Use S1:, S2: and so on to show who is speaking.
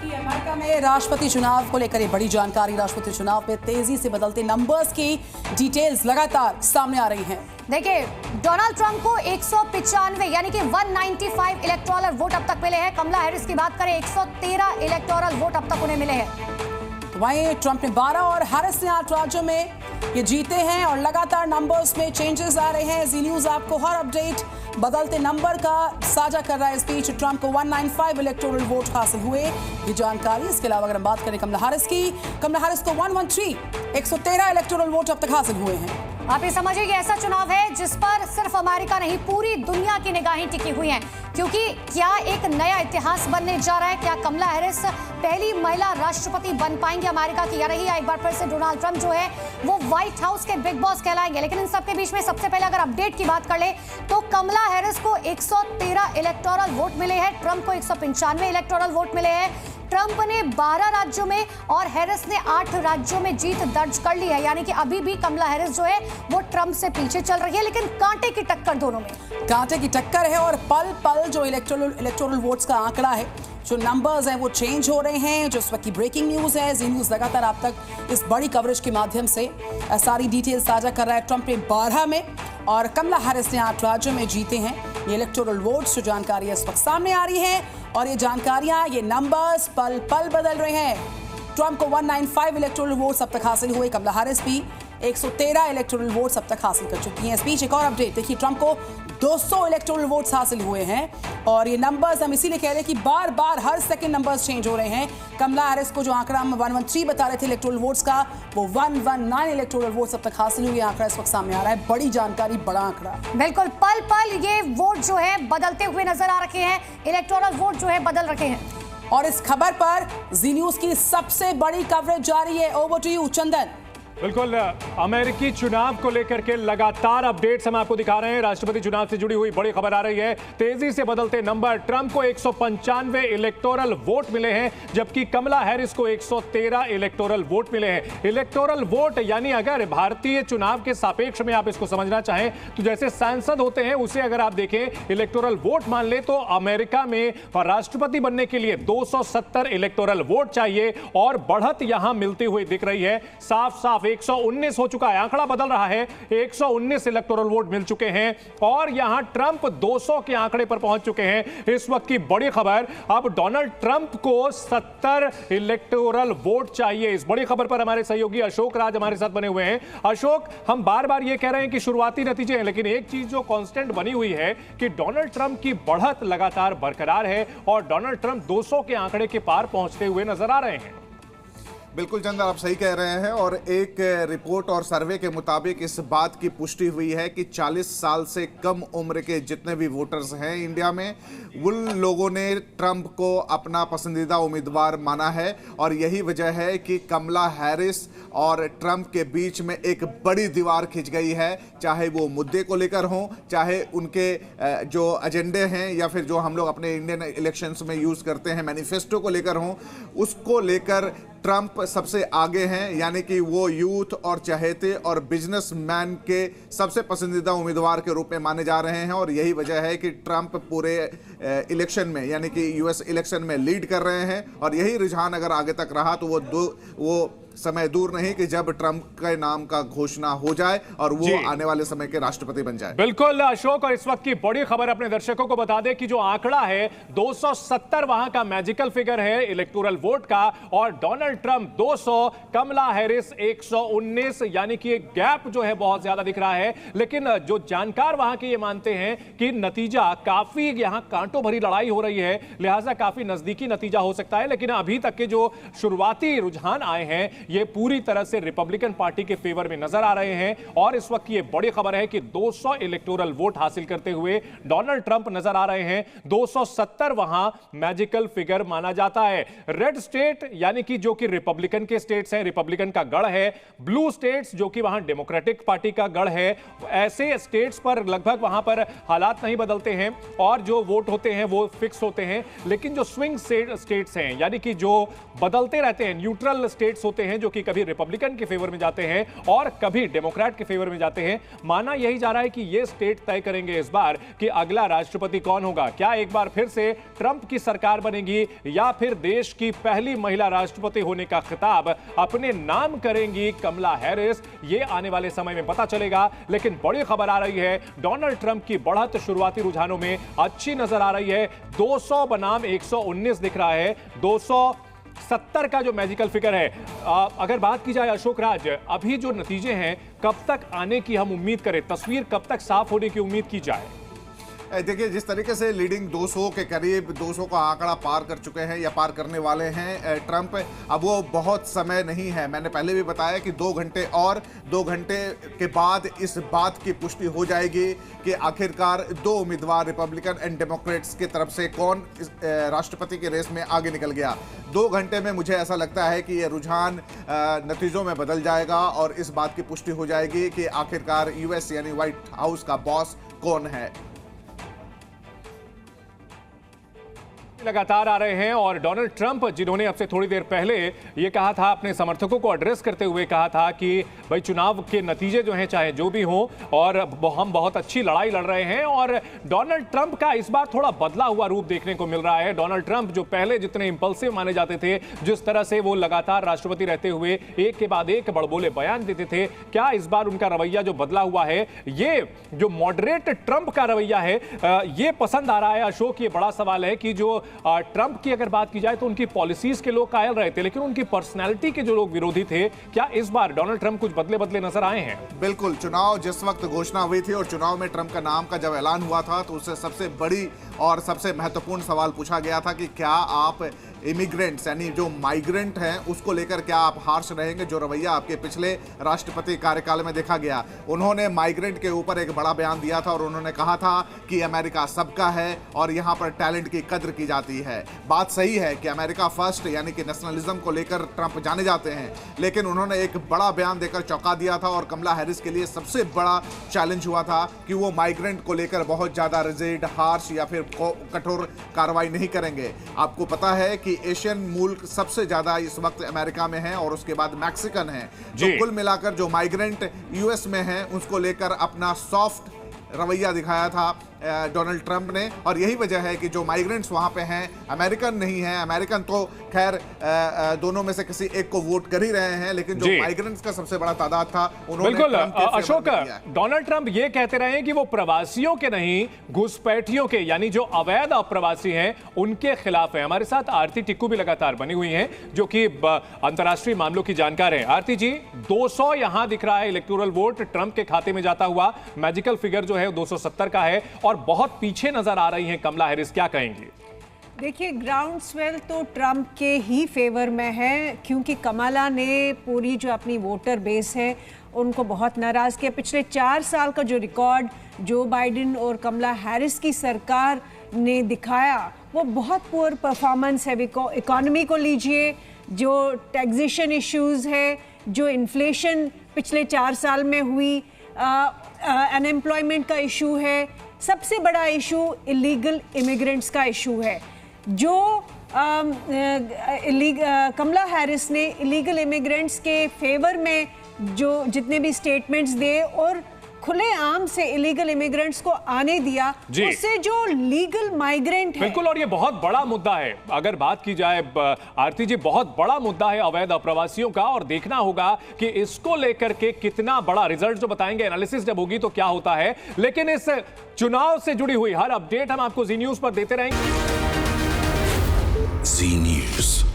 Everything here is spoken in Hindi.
S1: अमेरिका में राष्ट्रपति चुनाव को लेकर ये बड़ी जानकारी। राष्ट्रपति चुनाव में तेजी से बदलते नंबर्स की डिटेल्स लगातार सामने आ रही हैं।
S2: देखिए, डोनाल्ड ट्रंप को 195 यानी कि 195 इलेक्टोरल वोट अब तक मिले हैं। कमला हैरिस की बात करें 113 इलेक्टोरल वोट अब तक उन्हें मिले हैं।
S1: वहीं ट्रंप ने 12 और हैरिस ने 8 राज्यों में ये जीते हैं और लगातार नंबर्स में चेंजेस आ रहे हैं। जी न्यूज आपको हर अपडेट बदलते नंबर का साझा कर रहा है। इस बीच ट्रंप को 195 इलेक्टोरल वोट हासिल हुए, ये जानकारी। इसके अलावा अगर हम बात करें कमला हैरिस की, कमला हैरिस को 113 इलेक्टोरल वोट अब तक हासिल हुए हैं।
S2: आप ये समझिए कि ऐसा चुनाव है जिस पर सिर्फ अमेरिका नहीं पूरी दुनिया की निगाहें टिकी हुई हैं, क्योंकि क्या एक नया इतिहास बनने जा रहा है। क्या कमला हैरिस पहली महिला राष्ट्रपति बन पाएंगे अमेरिका की, या रही है एक बार फिर से डोनाल्ड ट्रंप जो है वो व्हाइट हाउस के बिग बॉस कहलाएंगे। लेकिन इन सबके बीच में सबसे पहले अगर अपडेट की बात कर ले तो कमला हैरिस को 113 इलेक्टोरल वोट मिले हैं, ट्रंप को 195 इलेक्टोरल वोट मिले हैं। ट्रंप ने 12 राज्यों में और हैरिस ने 8 राज्यों में जीत दर्ज कर ली है, यानी कि अभी भी कमला हैरिस जो है वो ट्रंप से पीछे चल रही है। लेकिन कांटे की टक्कर दोनों में,
S1: कांटे की टक्कर है। और पल पल जो इलेक्टोरल वोट्स का आंकड़ा है, जो नंबर्स हैं वो चेंज हो रहे हैं। जो इस वक्त की ब्रेकिंग न्यूज़ है, जी न्यूज़ लगातार आप तक इस बड़ी कवरेज के माध्यम से सारी डिटेल्स साझा कर रहा है। ट्रंप ने 12 में और कमला हैरिस ने 8 राज्यों में जीते हैं ये इलेक्टोरल वोट्स। जो जानकारी इस वक्त सामने आ रही है और ये जानकारियां, ये नंबर्स पल पल बदल रहे हैं। ट्रंप को 195 इलेक्टोरल वोट्स अब तक हासिल हुए, कमला हैरिस भी 113 इलेक्टोरल वोट्स अब तक हासिल कर चुकी हैं। इस बीच एक और अपडेट देखिए, ट्रंप को 200 इलेक्टोरल वोट्स हासिल हुए हैं और ये नंबर्स हम इसीलिए कह रहे हैं कि बार बार हर सेकंड नंबर्स चेंज हो रहे हैं। कमला हैरिस को जो आंकड़ा हम 113 बता रहे थे इलेक्टोरल वोट्स का, वो 119 इलेक्टोरल वोट्स अब तक हासिल हुए। आंकड़ा इस वक्त सामने आ रहा है, बड़ी जानकारी, बड़ा आंकड़ा।
S2: बिल्कुल पल पल ये वोट जो है बदलते हुए नजर आ रखे हैं, इलेक्टोरल वोट जो है बदल रखे हैं।
S1: और इस खबर पर जी न्यूज़ की सबसे बड़ी कवरेज जारी है। ओवर टू यू चंदन।
S3: बिल्कुल, अमेरिकी चुनाव को लेकर के लगातार अपडेट्स हम आपको दिखा रहे हैं। राष्ट्रपति चुनाव से जुड़ी हुई बड़ी खबर आ रही है। तेजी से बदलते नंबर, ट्रंप को 195 इलेक्टोरल वोट मिले हैं, जबकि कमला हैरिस को 113 इलेक्टोरल वोट मिले हैं। इलेक्टोरल वोट यानी अगर भारतीय चुनाव के सापेक्ष में आप इसको समझना चाहें तो जैसे सांसद होते हैं उसे अगर आप देखें इलेक्टोरल वोट मान ले, तो अमेरिका में राष्ट्रपति बनने के लिए 270 इलेक्टोरल वोट चाहिए और बढ़त यहां मिलती हुई दिख रही है। साफ साफ 119 हो चुका है, आंकड़ा बदल रहा है। 119 इलेक्टोरल वोट मिल चुके हैं और यहां ट्रंप 200 के आंकड़े पर पहुंच चुके हैं। इस वक्त की बड़ी खबर, अब डोनाल्ड ट्रंप को 70 इलेक्टोरल वोट चाहिए। इस बड़ी खबर पर हमारे सहयोगी अशोक राज हमारे साथ बने हुए हैं। अशोक, हम बार बार यह कह रहे हैं कि शुरुआती नतीजे हैं, लेकिन एक चीज जो कांस्टेंट बनी हुई है कि डोनाल्ड ट्रंप की बढ़त लगातार बरकरार है और डोनाल्ड ट्रंप 200 के आंकड़े के पार पहुंचते हुए नजर आ रहे हैं।
S4: बिल्कुल चंदन, आप सही कह रहे हैं। और एक रिपोर्ट और सर्वे के मुताबिक इस बात की पुष्टि हुई है कि 40 साल से कम उम्र के जितने भी वोटर्स हैं इंडिया में, उन लोगों ने ट्रंप को अपना पसंदीदा उम्मीदवार माना है। और यही वजह है कि कमला हैरिस और ट्रंप के बीच में एक बड़ी दीवार खिंच गई है, चाहे वो मुद्दे को लेकर हों, चाहे उनके जो एजेंडे हैं, या फिर जो हम लोग अपने इंडियन इलेक्शंस में यूज़ करते हैं मैनिफेस्टो को लेकर हों। उसको लेकर ट्रंप सबसे आगे हैं, यानी कि वो यूथ और चहेते और बिजनेसमैन के सबसे पसंदीदा उम्मीदवार के रूप में माने जा रहे हैं। और यही वजह है कि ट्रंप पूरे इलेक्शन में, यानी कि यूएस इलेक्शन में लीड कर रहे हैं। और यही रुझान अगर आगे तक रहा तो वो समय दूर नहीं कि जब ट्रंप के नाम का घोषणा हो जाए और वो आने वाले समय के राष्ट्रपति बन जाए।
S3: बिल्कुल अशोक, और इस वक्त की बड़ी खबर अपने दर्शकों को बता दें कि जो आंकड़ा है 270 वहां का मैजिकल फिगर है इलेक्टोरल वोट का, और डोनाल्ड ट्रंप 200, कमला हैरिस 119, यानी कि एक गैप जो है बहुत ज्यादा दिख रहा है। लेकिन जो जानकार वहां के ये मानते हैं कि नतीजा काफी, यहां कांटों भरी लड़ाई हो रही है, लिहाजा काफी नजदीकी नतीजा हो सकता है। लेकिन अभी तक के जो शुरुआती रुझान आए हैं ये पूरी तरह से रिपब्लिकन पार्टी के फेवर में नजर आ रहे हैं। और इस वक्त ये बड़ी खबर है कि 200 इलेक्टोरल वोट हासिल करते हुए डोनाल्ड ट्रंप नजर आ रहे हैं। 270 वहां मैजिकल फिगर माना जाता है। रेड स्टेट यानी कि जो कि रिपब्लिकन के स्टेट्स हैं, रिपब्लिकन का गढ़ है। ब्लू स्टेट्स जो कि वहां डेमोक्रेटिक पार्टी का गढ़ है। ऐसे स्टेट्स पर लगभग वहां पर हालात नहीं बदलते हैं और जो वोट होते हैं वो फिक्स होते हैं। लेकिन जो स्विंग स्टेट्स हैं, यानी कि जो बदलते रहते हैं, न्यूट्रल स्टेट्स होते हैं, हैं जो कि कभी रिपब्लिकन के फेवर में जाते हैं और कभी डेमोक्रेट के फेवर में जाते हैं। माना यही जा रहा है कि ये स्टेट तय करेंगे इस बार कि अगला राष्ट्रपति कौन होगा। क्या एक बार फिर से ट्रंप की सरकार बनेगी या फिर देश की पहली महिला राष्ट्रपति होने का खिताब अपने नाम करेंगी कमला हैरिस, ये आने वाले समय में पता चलेगा। लेकिन बड़ी खबर आ रही है, डोनाल्ड ट्रंप की बढ़त शुरुआती रुझानों में अच्छी नजर आ रही है। 200 बनाम 119 दिख रहा है, 270 का जो मैजिकल फिगर है। अगर बात की जाए अशोक राज, अभी जो नतीजे हैं कब तक आने की हम उम्मीद करें, तस्वीर कब तक साफ होने की उम्मीद की जाए?
S4: देखिए, जिस तरीके से लीडिंग 200 के करीब 200 का आंकड़ा पार कर चुके हैं या पार करने वाले हैं ट्रंप, अब वो बहुत समय नहीं है। मैंने पहले भी बताया कि 2 घंटे और 2 घंटे के बाद इस बात की पुष्टि हो जाएगी कि आखिरकार 2 उम्मीदवार रिपब्लिकन एंड डेमोक्रेट्स की तरफ से कौन राष्ट्रपति के रेस में आगे निकल गया। 2 घंटे में मुझे ऐसा लगता है कि ये रुझान नतीजों में बदल जाएगा और इस बात की पुष्टि हो जाएगी कि आखिरकार यूएस यानी व्हाइट हाउस का बॉस कौन है।
S3: लगातार आ रहे हैं और डोनाल्ड ट्रंप, जिन्होंने अब से थोड़ी देर पहले ये कहा था, अपने समर्थकों को एड्रेस करते हुए कहा था कि भाई चुनाव के नतीजे जो हैं चाहे जो भी हो और हम बहुत अच्छी लड़ाई लड़ रहे हैं। और डोनाल्ड ट्रंप का इस बार थोड़ा बदला हुआ रूप देखने को मिल रहा है। डोनाल्ड ट्रंप जो पहले जितने इंपल्सिव माने जाते थे, जिस तरह से वो लगातार राष्ट्रपति रहते हुए एक के बाद एक बड़बोले बयान देते थे, क्या इस बार उनका रवैया जो बदला हुआ है, ये जो मॉडरेट ट्रंप का रवैया है, ये पसंद आ रहा है? अशोक, ये बड़ा सवाल है कि जो ट्रंप की अगर बात की जाए तो उनकी पॉलिसीज के लोग कायल रहे थे, लेकिन उनकी पर्सनैलिटी के जो लोग विरोधी थे, क्या इस बार डोनाल्ड ट्रंप कुछ बदले बदले नजर आए हैं?
S4: बिल्कुल, चुनाव जिस वक्त घोषणा हुई थी और चुनाव में ट्रंप का नाम का जब ऐलान हुआ था तो उससे सबसे बड़ी और सबसे महत्वपूर्ण सवाल पूछा गया था कि क्या आप इमिग्रेंट्स यानी जो माइग्रेंट हैं उसको लेकर क्या आप हार्श रहेंगे, जो रवैया आपके पिछले राष्ट्रपति कार्यकाल में देखा गया। उन्होंने माइग्रेंट के ऊपर एक बड़ा बयान दिया था और उन्होंने कहा था कि अमेरिका सबका है और यहाँ पर टैलेंट की कद्र की जाती है। बात सही है कि अमेरिका फर्स्ट यानी कि नेशनलिज्म को लेकर ट्रंप जाने जाते हैं, लेकिन उन्होंने एक बड़ा बयान देकर चौंका दिया था और कमला हैरिस के लिए सबसे बड़ा चैलेंज हुआ था कि वो माइग्रेंट को लेकर बहुत ज्यादा रिजिड, हार्श या फिर कठोर कार्रवाई नहीं करेंगे। आपको पता है कि एशियन मुल्क सबसे ज्यादा इस वक्त अमेरिका में है और उसके बाद मैक्सिकन है। तो कुल मिलाकर जो माइग्रेंट यूएस में हैं उसको लेकर अपना सॉफ्ट रवैया दिखाया था डोनाल्ड ट्रंप ने, और यही वजह है कि जो माइग्रेंट्स वहां पे हैं अमेरिकन नहीं हैं। अमेरिकन तो खैर दोनों में से किसी एक को वोट कर ही रहे हैं, लेकिन जो माइग्रेंट्स का सबसे बड़ा तादाद था उन्होंने
S3: बिल्कुल अशोक, डोनाल्ड ट्रंप ये कहते रहे कि वो प्रवासियों के नहीं, घुसपैठियों के यानी जो अवैध अप्रवासी हैं उनके खिलाफ है। हमारे साथ आरती टिक्कू भी लगातार बनी हुई हैं जो कि अंतर्राष्ट्रीय मामलों की जानकार है। आरती जी, 200 यहां दिख रहा है इलेक्टोरल वोट ट्रंप के खाते में जाता हुआ, मैजिकल फिगर जो है 270 का है और बहुत पीछे नजर आ रही हैं कमला हैरिस, क्या कहेंगी?
S5: देखिए, ग्राउंड स्वेल तो ट्रंप के ही फेवर में है क्योंकि कमला ने पूरी जो अपनी वोटर बेस है उनको बहुत नाराज़ किया। पिछले 4 साल का जो रिकॉर्ड जो बाइडेन और कमला हैरिस की सरकार ने दिखाया वो बहुत पुअर परफॉर्मेंस है। इकोनॉमी को लीजिए, जो टैक्सेशन इश्यूज है, जो इन्फ्लेशन पिछले 4 साल में हुई, अनएम्प्लॉयमेंट का इशू है, सबसे बड़ा इशू इलीगल इमिग्रेंट्स का इशू है। जो कमला हैरिस ने इलीगल इमिग्रेंट्स के फेवर में जो जितने भी स्टेटमेंट्स दिए और खुलेआम से इलीगल इमिग्रेंट्स को आने दिया, उससे जो लीगल माइग्रेंट है,
S3: बिल्कुल, और ये बहुत बड़ा मुद्दा है। अगर बात की जाए आरती जी, बहुत बड़ा मुद्दा है अवैध अप्रवासियों का, और देखना होगा कि इसको लेकर के कितना बड़ा रिजल्ट जो बताएंगे, एनालिसिस जब होगी तो क्या होता है। लेकिन इस चुनाव से जुड़ी हुई हर अपडेट हम आपको जी न्यूज पर देते रहेंगे।
S6: जी न्यूज।